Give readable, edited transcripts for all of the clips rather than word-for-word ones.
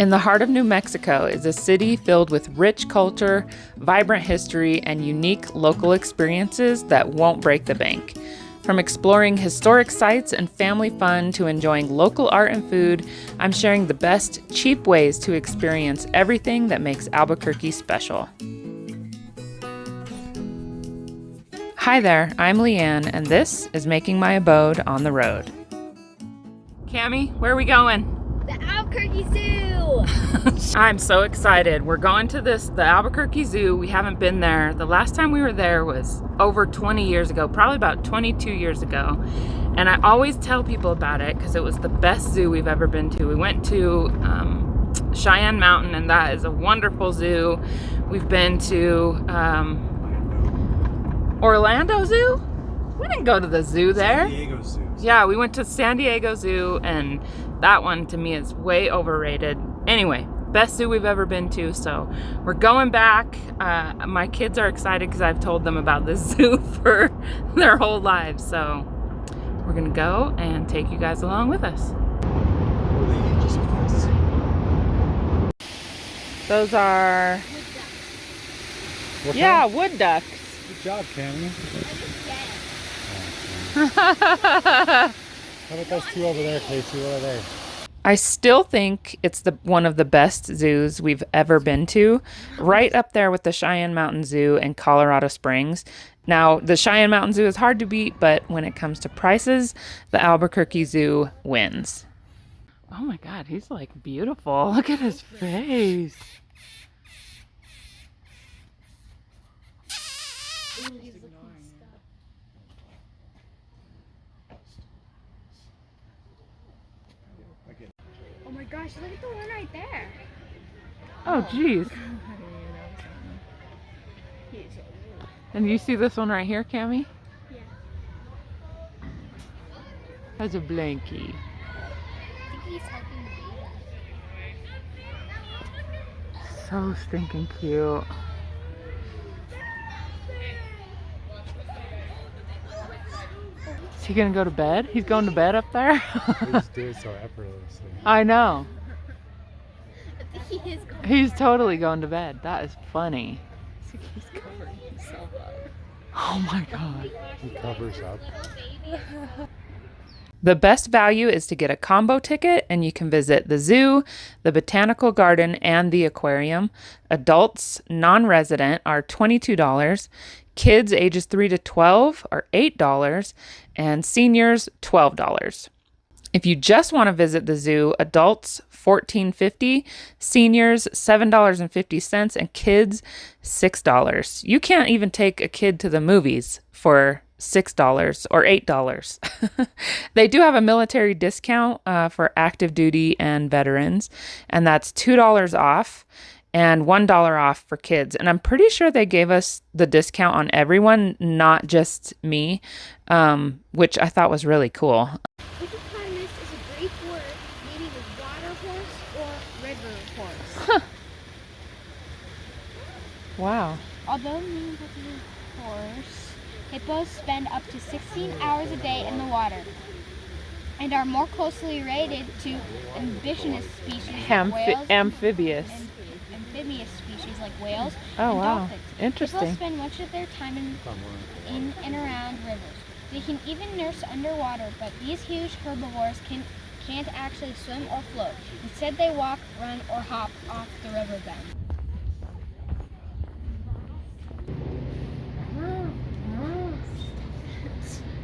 In the heart of New Mexico is a city filled with rich culture, vibrant history, and unique local experiences that won't break the bank. From exploring historic sites and family fun to enjoying local art and food, I'm sharing the best, cheap ways to experience everything that makes Albuquerque special. Hi there, I'm Leanne, and this is Making My Abode on the Road. Cami, where are we going? The Albuquerque Zoo! I'm so excited. We're going to the Albuquerque Zoo. We haven't been there. The last time we were there was over 20 years ago, probably about 22 years ago. And I always tell people about it because it was the best zoo we've ever been to. We went to Cheyenne Mountain, and that is a wonderful zoo. We've been to Orlando Zoo? We didn't go to the zoo there. San Diego Zoo. Yeah, we went to San Diego Zoo, and that one to me is way overrated. Anyway, best zoo we've ever been to, so we're going back. My kids are excited because I've told them about this zoo for their whole lives, so we're gonna go and take you guys along with us. Those are, wood ducks. Good job, Cammy. How about those two over there, Casey? What are they? I still think it's one of the best zoos we've ever been to, right up there with the Cheyenne Mountain Zoo and Colorado Springs. Now, the Cheyenne Mountain Zoo is hard to beat, but when it comes to prices, the Albuquerque Zoo wins. Oh my God, he's like beautiful. Look at his face. Oh my gosh, look at the one right there. Oh, geez. And you see this one right here, Cammy? Yeah. Has a blankie. I think he's helping me. So stinking cute. Is he gonna go to bed? He's going to bed up there? They just do it so effortlessly. I know. I think he is going. He's totally going to bed. That is funny. He's covering himself up. Oh my God. He covers up. The best value is to get a combo ticket, and you can visit the zoo, the botanical garden, and the aquarium. Adults, non-resident, are $22. Kids ages 3 to 12 are $8, and seniors $12. If you just want to visit the zoo, adults $14.50, seniors $7.50, and kids $6. You can't even take a kid to the movies for $6 or $8. They do have a military discount for active duty and veterans, and that's $2 off and $1 off for kids. And I'm pretty sure they gave us the discount on everyone, not just me, which I thought was really cool. Hippopotamus is a Greek word meaning water horse or river horse. Huh. Wow. Although named as a horse, hippos spend up to 16 hours a day in the water and are more closely related to amphibious species like whales Amphibious. and amphibious species like whales Oh, and wow. dolphins. Interesting. Hippos spend much of their time in and around rivers. They can even nurse underwater, but these huge herbivores can't actually swim or float. Instead, they walk, run, or hop off the riverbed.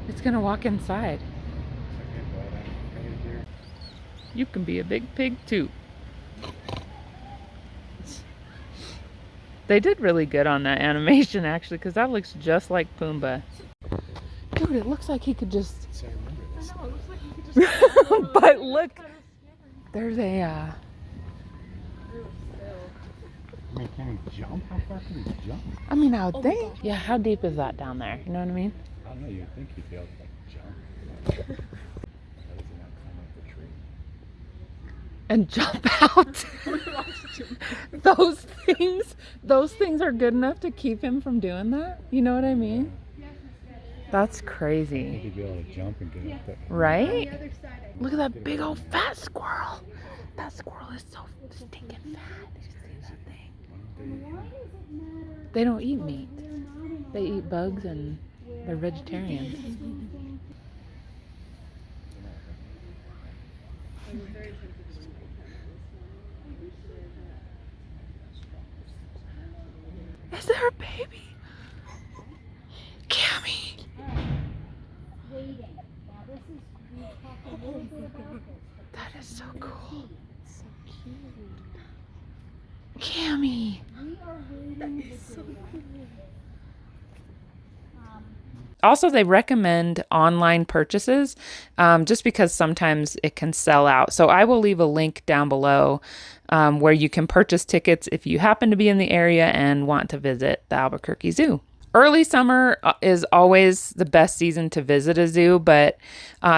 It's gonna walk inside. You can be a big pig too. They did really good on that animation actually, because that looks just like Pumbaa. Dude, it looks like he could just... But look, there's a... I mean, can he jump? How far can he jump? I mean, I would think... Yeah, how deep is that down there? You know what I mean? I don't know, you'd think he'd be able to like, jump. And jump out. those things are good enough to keep him from doing that. You know what I mean? That's I think crazy. he'd be able to jump and get up there. Right? Look at that big old fat squirrel. That That squirrel is so stinking fat. Did you see that thing? They don't eat meat. They eat bugs and they're vegetarians. Is there a baby? Cammy! That is so cool. So cute. Cammy! That is so cool. Also, they recommend online purchases just because sometimes it can sell out. So I will leave a link down below where you can purchase tickets if you happen to be in the area and want to visit the Albuquerque Zoo. Early summer is always the best season to visit a zoo, but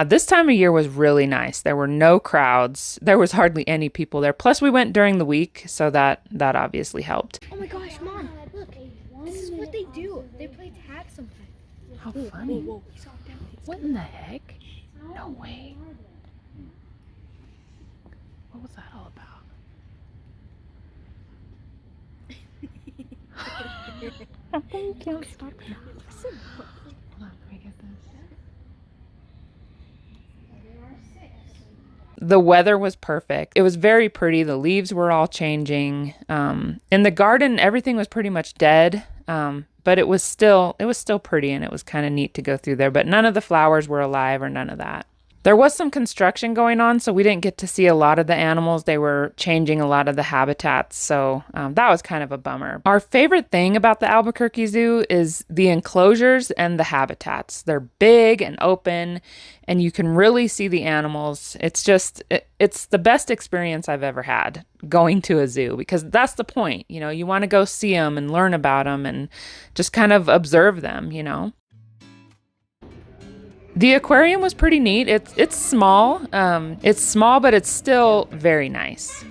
this time of year was really nice. There were no crowds. There was hardly any people there. Plus, we went during the week, so that obviously helped. Oh my gosh, Mom, look. This is what they do. They play tag sometimes. How funny. What in the heck? No way. What was that all about? I think you can't stop now. Hold on, let me get this. The weather was perfect. It was very pretty. The leaves were all changing. In the garden, everything was pretty much dead. But it was still pretty, and it was kind of neat to go through there. But none of the flowers were alive or none of that. There was some construction going on, so we didn't get to see a lot of the animals. They were changing a lot of the habitats, so that was kind of a bummer. Our favorite thing about the Albuquerque Zoo is the enclosures and the habitats. They're big and open, and you can really see the animals. It's the best experience I've ever had going to a zoo, because that's the point. You know, you want to go see them and learn about them and just kind of observe them, you know. The aquarium was pretty neat. It's small. It's small, but it's still very nice.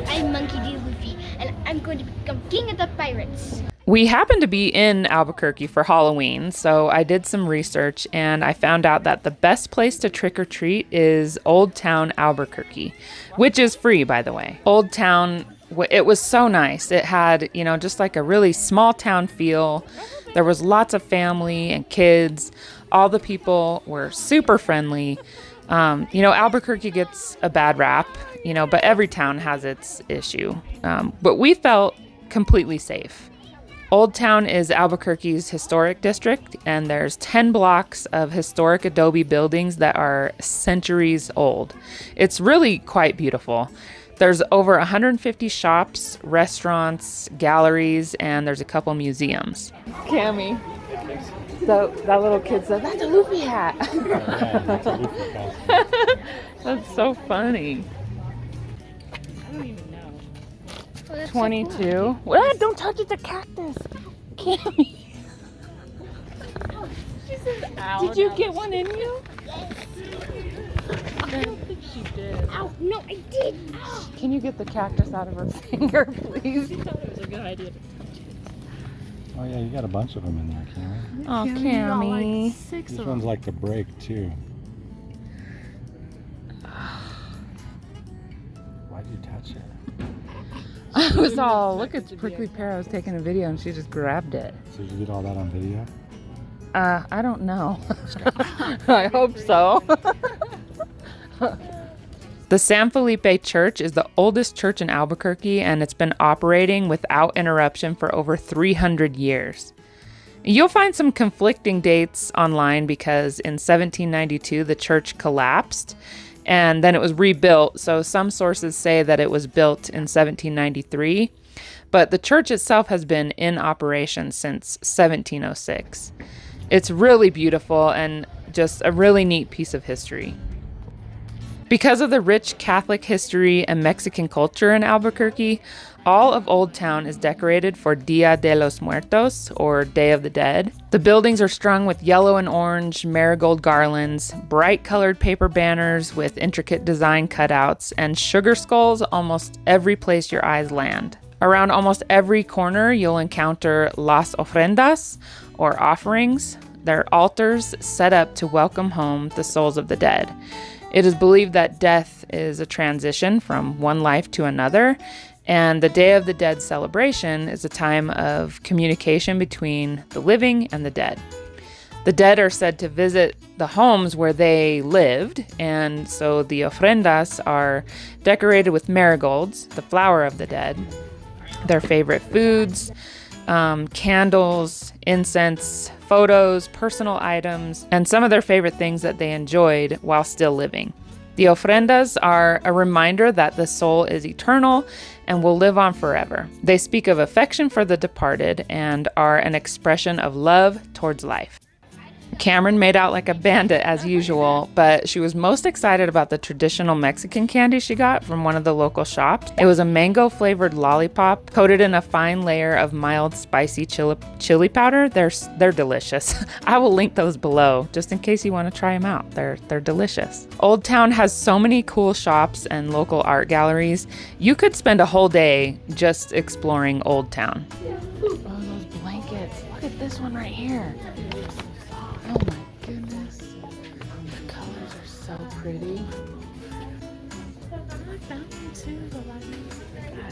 I'm Monkey D. Luffy, and I'm going to become king of the pirates. We happened to be in Albuquerque for Halloween, so I did some research and I found out that the best place to trick or treat is Oldtown Albuquerque, which is free, by the way. Oldtown, it was so nice. It had, you know, just like a really small town feel. There was lots of family and kids. All the people were super friendly. You know, Albuquerque gets a bad rap, you know, but every town has its issue. But we felt completely safe. Old Town is Albuquerque's historic district, and there's 10 blocks of historic adobe buildings that are centuries old. It's really quite beautiful. There's over 150 shops, restaurants, galleries, and there's a couple museums. Cammy. So that little kid said, "That's a Luffy hat." Yeah, that's a Luffy costume. That's so funny. I don't even know. Oh, that's 22. So cool. Well, don't touch it, the cactus. Cammy. She says, ow. Did you get one in you? I don't think she did. Ow, no, I did. Ow. Can you get the cactus out of her finger, please? She thought it was a good idea. Oh yeah, you got a bunch of them in there, Cammy. Oh, Cammy. This one's like the break too. Why'd you touch it? I was all, look at Prickly Pear. I was taking a video and she just grabbed it. So did you get all that on video? I don't know. I hope so. The San Felipe Church is the oldest church in Albuquerque, and it's been operating without interruption for over 300 years. You'll find some conflicting dates online because in 1792 the church collapsed and then it was rebuilt. So some sources say that it was built in 1793, but the church itself has been in operation since 1706. It's really beautiful and just a really neat piece of history. Because of the rich Catholic history and Mexican culture in Albuquerque, all of Old Town is decorated for Dia de los Muertos, or Day of the Dead. The buildings are strung with yellow and orange marigold garlands, bright colored paper banners with intricate design cutouts, and sugar skulls almost every place your eyes land. Around almost every corner, you'll encounter las ofrendas, or offerings. They're altars set up to welcome home the souls of the dead. It is believed that death is a transition from one life to another, and the Day of the Dead celebration is a time of communication between the living and the dead. The dead are said to visit the homes where they lived, and so the ofrendas are decorated with marigolds, the flower of the dead, their favorite foods, candles, incense, photos, personal items, and some of their favorite things that they enjoyed while still living. The ofrendas are a reminder that the soul is eternal and will live on forever. They speak of affection for the departed and are an expression of love towards life. Cameron made out like a bandit as usual, but she was most excited about the traditional Mexican candy she got from one of the local shops. It was a mango-flavored lollipop coated in a fine layer of mild spicy chili powder. They're delicious. I will link those below just in case you want to try them out. They're delicious. Old Town has so many cool shops and local art galleries. You could spend a whole day just exploring Old Town. Oh, those blankets. Look at this one right here. Oh my goodness, the colors are so pretty. That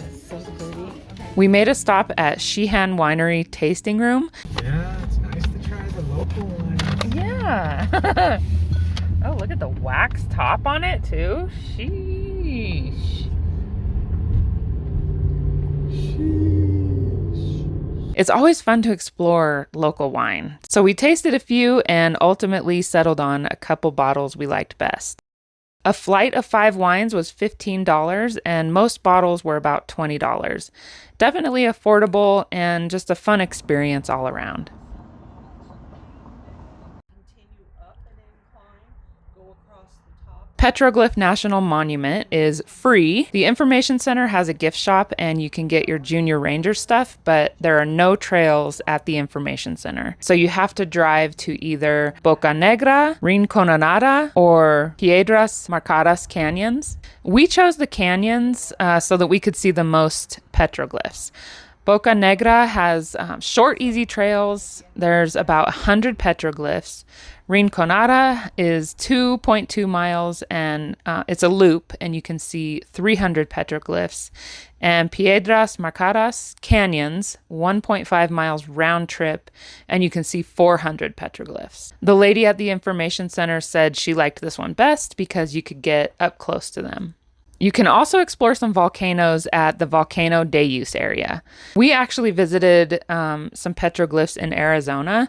is so pretty. We made a stop at Sheehan Winery Tasting Room. Yeah, it's nice to try the local one. Yeah. Oh, look at the wax top on it too. Sheesh. It's always fun to explore local wine. So we tasted a few and ultimately settled on a couple bottles we liked best. A flight of 5 wines was $15 and most bottles were about $20. Definitely affordable and just a fun experience all around. Petroglyph National Monument is free. The information center has a gift shop and you can get your junior ranger stuff, but there are no trails at the information center. So you have to drive to either Boca Negra, Rinconada, or Piedras Marcadas canyons. We chose the canyons so that we could see the most petroglyphs. Boca Negra has short, easy trails. There's about 100 petroglyphs. Rinconada is 2.2 miles and it's a loop and you can see 300 petroglyphs. And Piedras Marcadas canyons, 1.5 miles round trip, and you can see 400 petroglyphs. The lady at the information center said she liked this one best because you could get up close to them. You can also explore some volcanoes at the Volcano Deus area. We actually visited some petroglyphs in Arizona.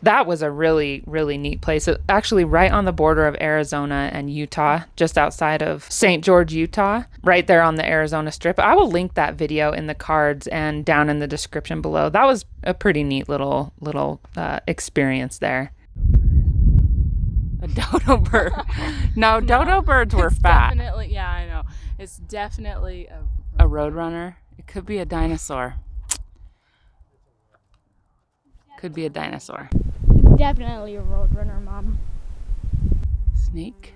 That was a really, really neat place. It's actually right on the border of Arizona and Utah, just outside of St. George, Utah, right there on the Arizona Strip. I will link that video in the cards and down in the description below. That was a pretty neat little experience there. A dodo bird. No, dodo birds were fat. Definitely, yeah, I know. It's definitely A roadrunner. It could be a dinosaur. Could be a dinosaur. Definitely a roadrunner, Mom. Snake.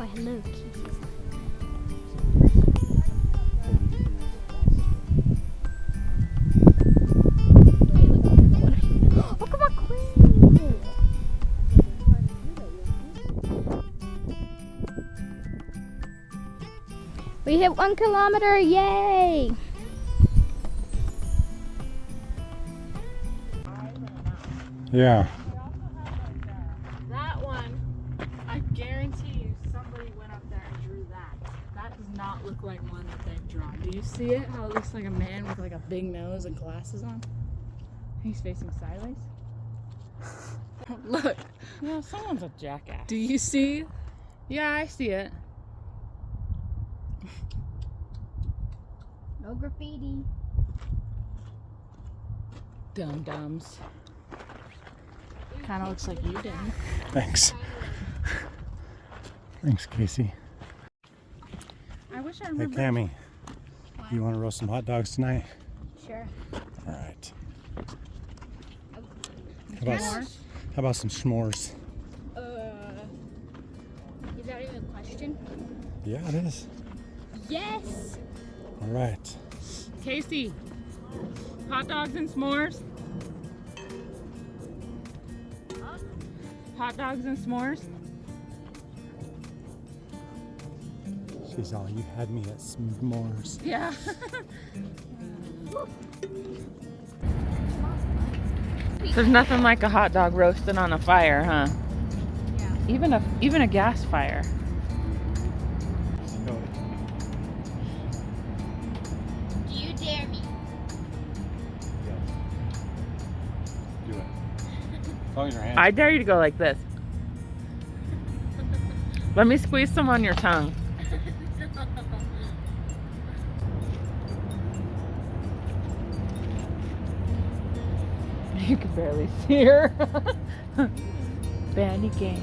Why, hello, kitties. Look at my queen! We hit 1 kilometer, yay! Yeah. That one, I guarantee you somebody went up there and drew that. That does not look like one that they've drawn. Do you see it? How it looks like a man with like a big nose and glasses on? He's facing sideways. Look. No, someone's a jackass. Do you see? Yeah, I see it. No graffiti. Dum-dums. Kind of looks like you did. Thanks. Thanks, Casey. I wish I Hey, remember. Cammy. You want to roast some hot dogs tonight? Sure. All right. How about some s'mores? Is that even a question? Yeah, it is. Yes! All right. Casey, hot dogs and s'mores. Hot dogs and s'mores. She's all, you had me at s'mores. Yeah. There's nothing like a hot dog roasted on a fire, huh? Yeah. Even a gas fire. Go. Do you dare me? Yes. Do it. As long as your hands. I dare you to go like this. Let me squeeze some on your tongue. You can barely see her. Bandy game.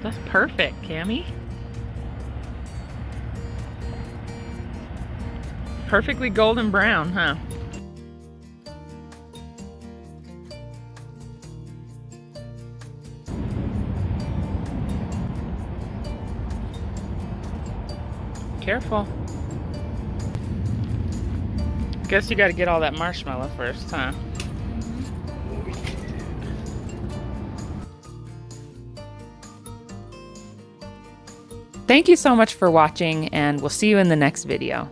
That's perfect, Cammy. Perfectly golden brown, huh? Careful. Guess you got to get all that marshmallow first, huh? Thank you so much for watching, and we'll see you in the next video.